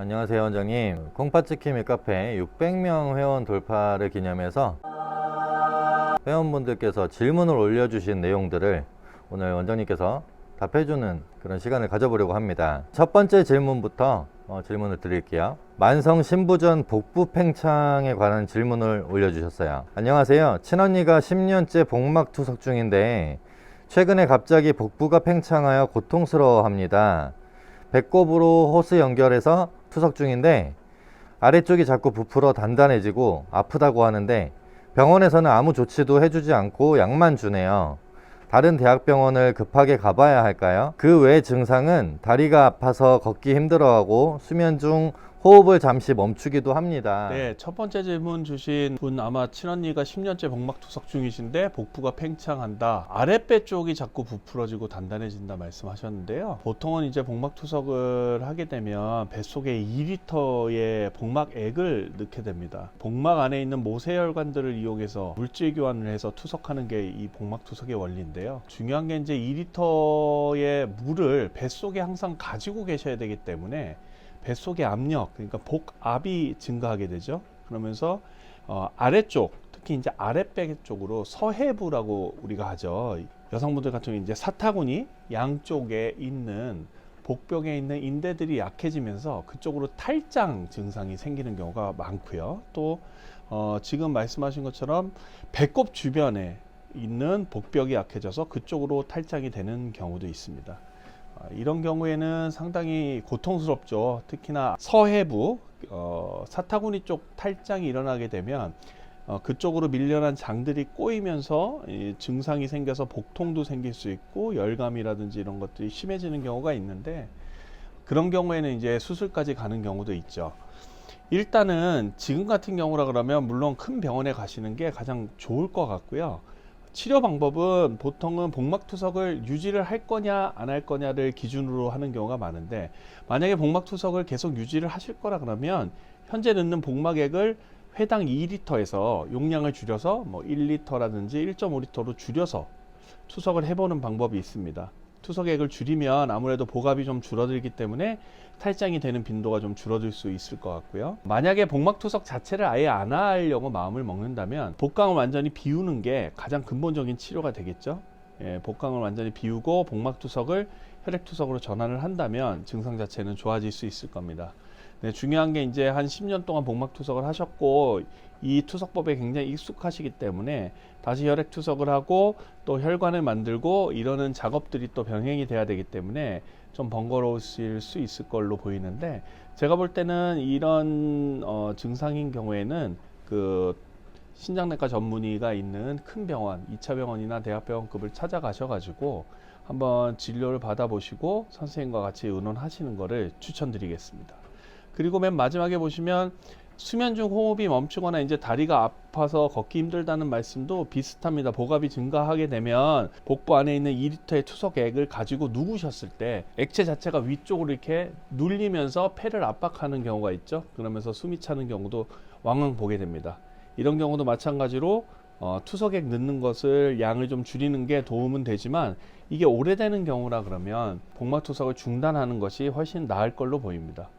안녕하세요 원장님. 콩팥치킨 윗카페 600명 회원 돌파를 기념해서 회원분들께서 질문을 올려주신 내용들을 오늘 원장님께서 답해주는 그런 시간을 가져보려고 합니다. 첫 번째 질문부터 질문을 드릴게요. 만성 신부전 복부 팽창에 관한 질문을 올려주셨어요. 안녕하세요. 친언니가 10년째 복막 투석 중인데 최근에 갑자기 복부가 팽창하여 고통스러워합니다. 배꼽으로 호스 연결해서 투석 중인데 아래쪽이 자꾸 부풀어 단단해지고 아프다고 하는데 병원에서는 아무 조치도 해주지 않고 약만 주네요. 다른 대학병원을 급하게 가봐야 할까요? 그 외 증상은 다리가 아파서 걷기 힘들어하고 수면 중 호흡을 잠시 멈추기도 합니다. 네, 첫 번째 질문 주신 분 아마 친언니가 10년째 복막투석 중이신데 복부가 팽창한다. 아랫배 쪽이 자꾸 부풀어지고 단단해진다 말씀하셨는데요. 보통은 이제 복막투석을 하게 되면 뱃속에 2리터의 복막액을 넣게 됩니다. 복막 안에 있는 모세혈관들을 이용해서 물질 교환을 해서 투석하는 게 이 복막투석의 원리인데요. 중요한 게 이제 2리터의 물을 뱃속에 항상 가지고 계셔야 되기 때문에 뱃속의 압력, 그러니까 복압이 증가하게 되죠. 그러면서 아래쪽, 특히 이제 아랫배 쪽으로 서해부라고 우리가 하죠. 여성분들 같은 경우 이제 사타구니 양쪽에 있는 복벽에 있는 인대들이 약해지면서 그쪽으로 탈장 증상이 생기는 경우가 많고요. 또 지금 말씀하신 것처럼 배꼽 주변에 있는 복벽이 약해져서 그쪽으로 탈장이 되는 경우도 있습니다. 이런 경우에는 상당히 고통스럽죠. 특히나 서해부 사타구니 쪽 탈장이 일어나게 되면 그쪽으로 밀려난 장들이 꼬이면서 증상이 생겨서 복통도 생길 수 있고 열감이라든지 이런 것들이 심해지는 경우가 있는데, 그런 경우에는 이제 수술까지 가는 경우도 있죠. 일단은 지금 같은 경우라 그러면 물론 큰 병원에 가시는 게 가장 좋을 것 같고요. 치료 방법은 보통은 복막투석을 유지를 할 거냐 안 할 거냐를 기준으로 하는 경우가 많은데, 만약에 복막투석을 계속 유지를 하실 거라 그러면 현재 넣는 복막액을 회당 2리터에서 용량을 줄여서 뭐 1리터라든지 1.5리터로 줄여서 투석을 해보는 방법이 있습니다. 투석액을 줄이면 아무래도 복압이 좀 줄어들기 때문에 탈장이 되는 빈도가 좀 줄어들 수 있을 것 같고요. 만약에 복막투석 자체를 아예 안 하려고 마음을 먹는다면 복강을 완전히 비우는 게 가장 근본적인 치료가 되겠죠. 복강을 완전히 비우고 복막투석을 혈액투석으로 전환을 한다면 증상 자체는 좋아질 수 있을 겁니다. 네, 중요한 게 이제 한 10년 동안 복막투석을 하셨고 이 투석법에 굉장히 익숙하시기 때문에 다시 혈액투석을 하고 또 혈관을 만들고 이러는 작업들이 또 병행이 돼야 되기 때문에 좀 번거로우실 수 있을 걸로 보이는데, 제가 볼 때는 이런 증상인 경우에는 그 신장내과 전문의가 있는 큰 병원, 2차 병원이나 대학병원급을 찾아가셔가지고 한번 진료를 받아보시고 선생님과 같이 의논하시는 거를 추천드리겠습니다. 그리고 맨 마지막에 보시면 수면 중 호흡이 멈추거나 이제 다리가 아파서 걷기 힘들다는 말씀도 비슷합니다. 복압이 증가하게 되면 복부 안에 있는 2리터의 투석액을 가지고 누우셨을 때 액체 자체가 위쪽으로 이렇게 눌리면서 폐를 압박하는 경우가 있죠. 그러면서 숨이 차는 경우도 왕왕 보게 됩니다. 이런 경우도 마찬가지로 투석액 넣는 것을 양을 좀 줄이는 게 도움은 되지만 이게 오래되는 경우라 그러면 복막투석을 중단하는 것이 훨씬 나을 걸로 보입니다.